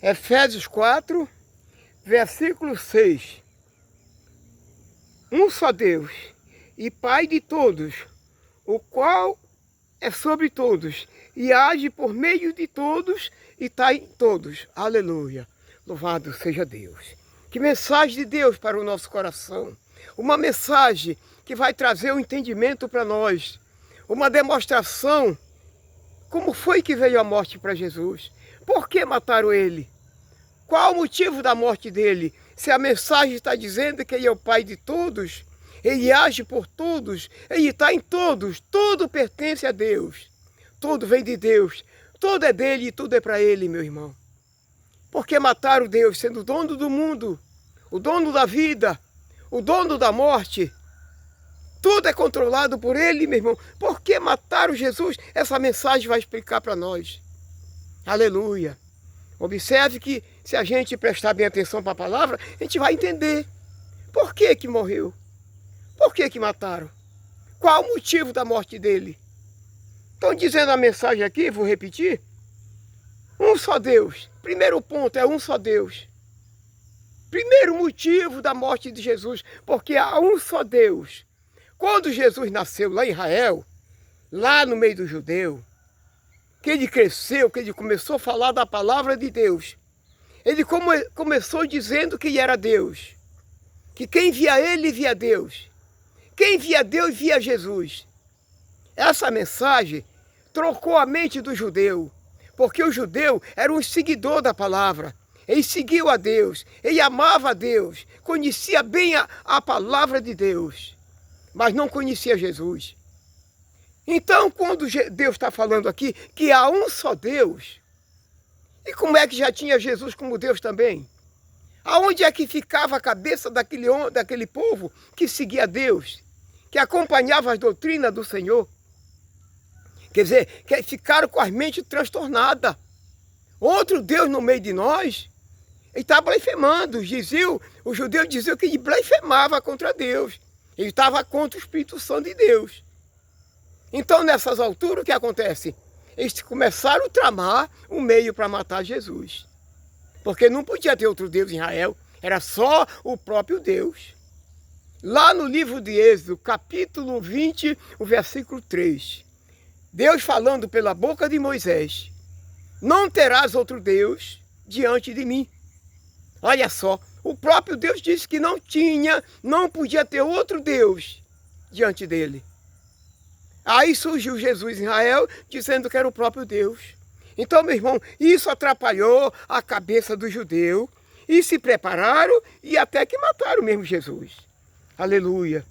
Efésios 4, versículo 6. Um só Deus e Pai de todos, o qual é sobre todos e age por meio de todos e está em todos. Aleluia. Louvado seja Deus. Que mensagem de Deus para o nosso coração. Uma mensagem que vai trazer o entendimento para nós. Uma demonstração. Como foi que veio a morte para Jesus? Por que mataram ele? Qual o motivo da morte dele? Se a mensagem está dizendo que ele é o Pai de todos, ele age por todos, ele está em todos, tudo pertence a Deus. Tudo vem de Deus, tudo é dele e tudo é para ele, meu irmão. Por que mataram Deus, sendo o dono do mundo, o dono da vida, o dono da morte? Tudo é controlado por ele, meu irmão. Por que mataram Jesus? Essa mensagem vai explicar para nós. Aleluia. Observe que se a gente prestar bem atenção para a palavra, a gente vai entender. Por que que morreu? Por que que mataram? Qual o motivo da morte dele? Estão dizendo a mensagem aqui, vou repetir. Um só Deus. Primeiro ponto é um só Deus. Primeiro motivo da morte de Jesus, porque há um só Deus. Quando Jesus nasceu lá em Israel, lá no meio do judeu, que ele cresceu, que ele começou a falar da palavra de Deus, ele começou dizendo que ele era Deus, que quem via ele, via Deus. Quem via Deus, via Jesus. Essa mensagem trocou a mente do judeu, porque o judeu era um seguidor da palavra. Ele seguiu a Deus, ele amava a Deus, conhecia bem a palavra de Deus, mas não conhecia Jesus. Então, quando Deus está falando aqui que há um só Deus, e como é que já tinha Jesus como Deus também? Aonde é que ficava a cabeça daquele povo que seguia Deus, que acompanhava as doutrinas do Senhor? Quer dizer, que ficaram com as mentes transtornadas. Outro Deus no meio de nós, ele está blasfemando. Os judeus diziam que ele blasfemava contra Deus. Ele estava contra o Espírito Santo de Deus. Então, nessas alturas, o que acontece? Eles começaram a tramar um meio para matar Jesus. Porque não podia ter outro Deus em Israel, era só o próprio Deus. Lá no livro de Êxodo, capítulo 20, o versículo 3. Deus falando pela boca de Moisés: não terás outro Deus diante de mim. Olha só, o próprio Deus disse que não podia ter outro Deus diante dele. Aí surgiu Jesus em Israel dizendo que era o próprio Deus. Então, meu irmão, isso atrapalhou a cabeça do judeu e se prepararam e até que mataram mesmo Jesus. Aleluia.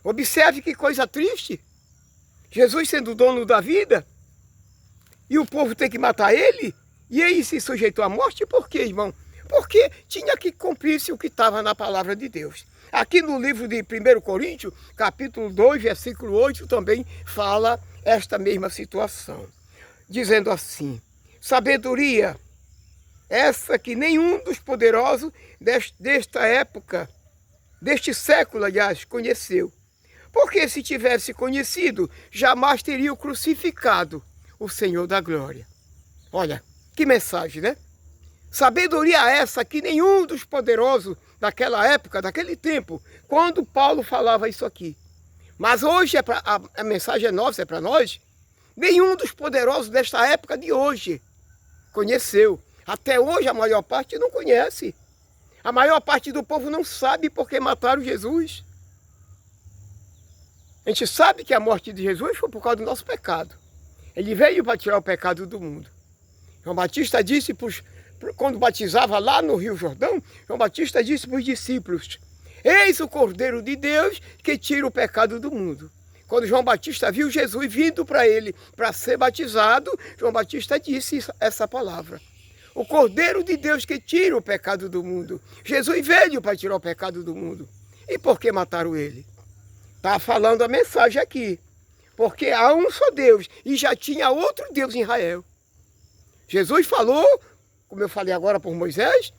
Observe que coisa triste. Jesus sendo o dono da vida e o povo tem que matar ele e ele se sujeitou à morte. Por quê, irmão? Porque tinha que cumprir-se o que estava na palavra de Deus. Aqui no livro de 1 Coríntios, capítulo 2, versículo 8, também fala esta mesma situação. Dizendo assim: sabedoria, essa que nenhum dos poderosos desta época, deste século, aliás, conheceu. Porque se tivesse conhecido, jamais teria crucificado o Senhor da glória. Olha, que mensagem, né? Sabedoria essa que nenhum dos poderosos daquela época, daquele tempo, quando Paulo falava isso aqui. Mas hoje a mensagem é nossa, é para nós. Nenhum dos poderosos desta época de hoje conheceu. Até hoje a maior parte não conhece. A maior parte do povo não sabe porque mataram Jesus. A gente sabe que a morte de Jesus foi por causa do nosso pecado. Ele veio para tirar o pecado do mundo. João Batista disse, quando batizava lá no Rio Jordão, João Batista disse para os discípulos: eis o Cordeiro de Deus que tira o pecado do mundo. Quando João Batista viu Jesus vindo para ele para ser batizado, João Batista disse essa palavra: o Cordeiro de Deus que tira o pecado do mundo. Jesus veio para tirar o pecado do mundo. E por que mataram ele? Está falando a mensagem aqui. Porque há um só Deus e já tinha outro Deus em Israel. Jesus falou, como eu falei agora por Moisés: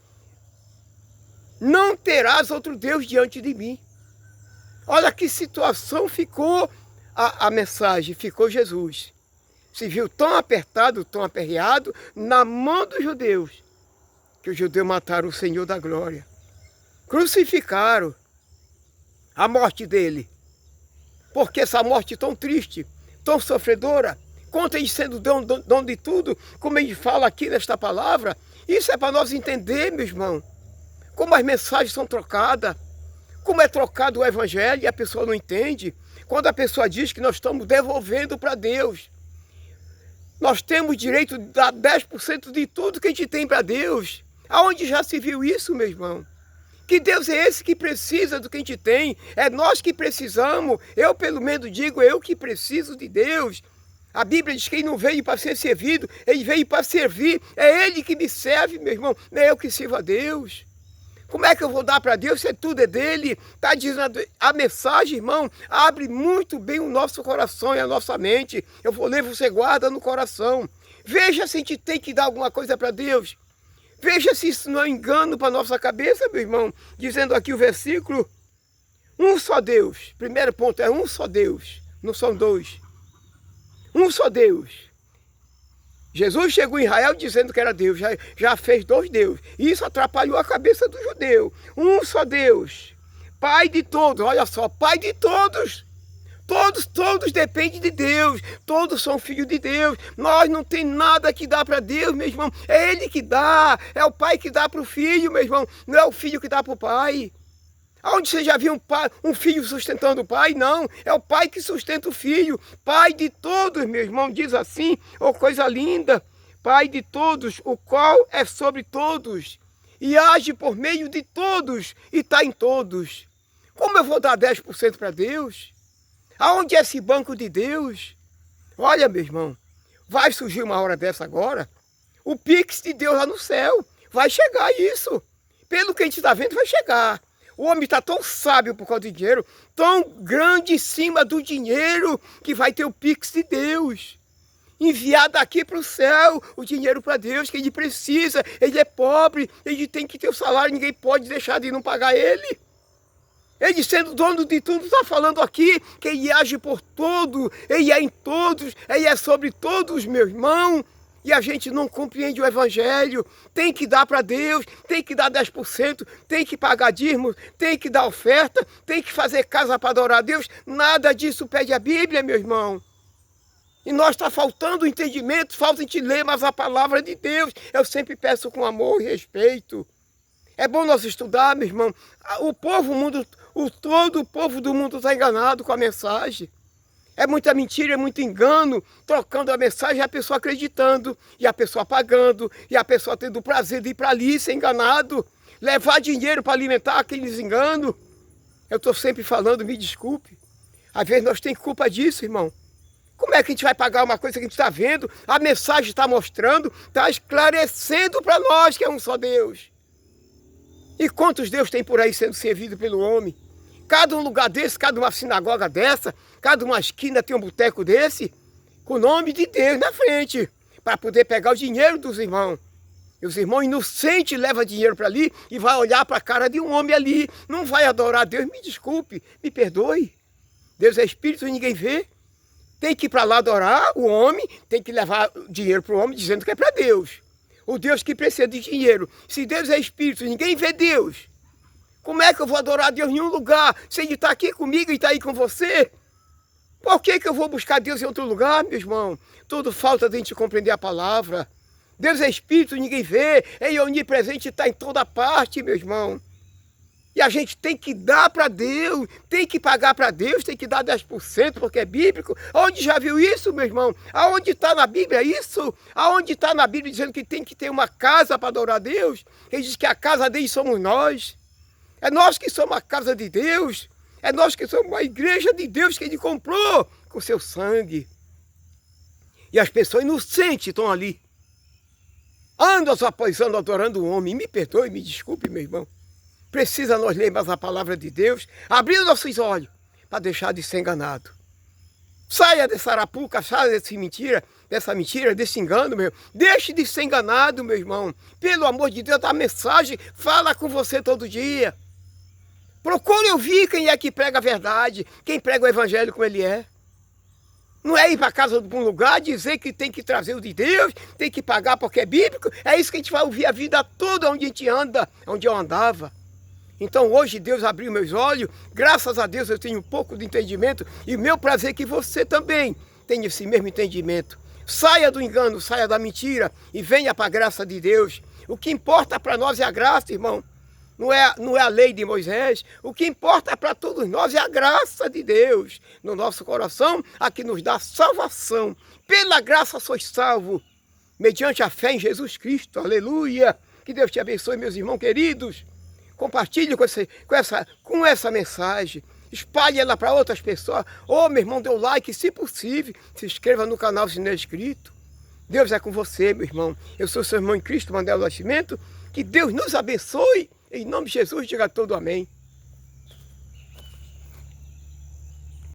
não terás outro Deus diante de mim. Olha que situação ficou a mensagem, ficou Jesus. Se viu tão apertado, tão aperreado na mão dos judeus. que os judeus mataram o Senhor da glória. Crucificaram a morte dele. Porque essa morte tão triste, tão sofredora, conta ele sendo dono de tudo, como ele fala aqui nesta palavra, isso é para nós entender, meu irmão, como as mensagens são trocadas, como é trocado o evangelho e a pessoa não entende. Quando a pessoa diz que nós estamos devolvendo para Deus, nós temos direito de dar 10% de tudo que a gente tem para Deus. Aonde já se viu isso, meu irmão? Que Deus é esse que precisa do que a gente tem, é nós que precisamos. Eu pelo menos digo, eu que preciso de Deus. A Bíblia diz que ele não veio para ser servido, ele veio para servir. É ele que me serve, meu irmão, não é eu que sirvo a Deus. Como é que eu vou dar para Deus se tudo é dele? Está dizendo a mensagem, irmão, abre muito bem o nosso coração e a nossa mente. Eu vou ler, você guarda no coração. Veja se a gente tem que dar alguma coisa para Deus. Veja se isso não é engano para a nossa cabeça, meu irmão. Dizendo aqui o versículo, um só Deus. Primeiro ponto é um só Deus, não são dois. Um só Deus. Jesus chegou em Israel dizendo que era Deus, já fez dois deuses. Isso atrapalhou a cabeça do judeu. Um só Deus, Pai de todos, olha só, Pai de todos. Todos dependem de Deus, todos são filhos de Deus. Nós não tem nada que dá para Deus, meu irmão. É Ele que dá, é o pai que dá para o filho, meu irmão. Não é o filho que dá para o pai. Aonde você já viu um filho sustentando o pai? Não, é o pai que sustenta o filho. Pai de todos, meu irmão, diz assim, oh coisa linda. Pai de todos, o qual é sobre todos, e age por meio de todos, e está em todos. Como eu vou dar 10% para Deus? Aonde é esse banco de Deus? Olha, meu irmão, vai surgir uma hora dessa agora, o Pix de Deus lá no céu. Vai chegar isso. Pelo que a gente está vendo, vai chegar. O homem está tão sábio por causa do dinheiro, tão grande em cima do dinheiro, que vai ter o Pix de Deus. Enviar daqui para o céu o dinheiro para Deus, que ele precisa. Ele é pobre, ele tem que ter o salário, ninguém pode deixar de não pagar ele. Ele sendo dono de tudo, está falando aqui que ele age por todo, ele é em todos, ele é sobre todos, meu irmão. E a gente não compreende o evangelho. Tem que dar para Deus, tem que dar 10%, tem que pagar dízimos, tem que dar oferta, tem que fazer casa para adorar a Deus. Nada disso pede a Bíblia, meu irmão. E nós está faltando entendimento, falta a gente ler mais a palavra de Deus. Eu sempre peço com amor e respeito. É bom nós estudar, meu irmão. Todo o povo do mundo está enganado com a mensagem. É muita mentira, é muito engano, trocando a mensagem e a pessoa acreditando, e a pessoa pagando, e a pessoa tendo o prazer de ir para ali ser enganado, levar dinheiro para alimentar aqueles enganos. Eu estou sempre falando, me desculpe. Às vezes nós temos culpa disso, irmão. Como é que a gente vai pagar uma coisa que a gente está vendo? A mensagem está mostrando, está esclarecendo para nós que é um só Deus. E quantos deuses tem por aí sendo servido pelo homem? Cada um lugar desse, cada uma sinagoga dessa, cada uma esquina tem um boteco desse, com o nome de Deus na frente, para poder pegar o dinheiro dos irmãos. E os irmãos inocentes levam dinheiro para ali e vai olhar para a cara de um homem ali, não vai adorar a Deus, me desculpe, me perdoe. Deus é espírito e ninguém vê. Tem que ir para lá adorar o homem, tem que levar dinheiro para o homem dizendo que é para Deus. O Deus que precisa de dinheiro. Se Deus é espírito e ninguém vê Deus, como é que eu vou adorar a Deus em nenhum lugar, se Ele está aqui comigo e está aí com você? Por que eu vou buscar Deus em outro lugar, meu irmão? Tudo falta de a gente compreender a palavra. Deus é espírito, ninguém vê, Ele é onipresente, está em toda parte, meu irmão. E a gente tem que dar para Deus, tem que pagar para Deus, tem que dar 10%, porque é bíblico. Onde já viu isso, meu irmão? Aonde está na Bíblia isso? Aonde está na Bíblia dizendo que tem que ter uma casa para adorar a Deus? Ele diz que a casa dele somos nós. É nós que somos a casa de Deus. É nós que somos a igreja de Deus que Ele comprou com seu sangue. E as pessoas inocentes estão ali. Andam só apoiando, adorando o homem. Me perdoe, me desculpe, meu irmão. Precisa nós lermos a palavra de Deus, abrir nossos olhos para deixar de ser enganado. Saia dessa arapuca, saia dessa mentira, desse engano, meu irmão. Deixe de ser enganado, meu irmão. Pelo amor de Deus, a mensagem fala com você todo dia. Procure ouvir quem é que prega a verdade, quem prega o evangelho como ele é. Não é ir para casa de um lugar, dizer que tem que trazer o de Deus, tem que pagar porque é bíblico. É isso que a gente vai ouvir a vida toda onde a gente anda, onde eu andava. Então hoje Deus abriu meus olhos, graças a Deus eu tenho um pouco de entendimento e o meu prazer é que você também tenha esse mesmo entendimento. Saia do engano, saia da mentira e venha para a graça de Deus. O que importa para nós é a graça, irmão. Não é a lei de Moisés. O que importa para todos nós é a graça de Deus no nosso coração, a que nos dá salvação. Pela graça sois salvo, mediante a fé em Jesus Cristo. Aleluia! Que Deus te abençoe, meus irmãos queridos. Compartilhe com essa mensagem. Espalhe ela para outras pessoas. Ô, meu irmão, dê o like, se possível. Se inscreva no canal se não é inscrito. Deus é com você, meu irmão. Eu sou seu irmão em Cristo, Manuel Nascimento. Que Deus nos abençoe. Em nome de Jesus, diga todo amém.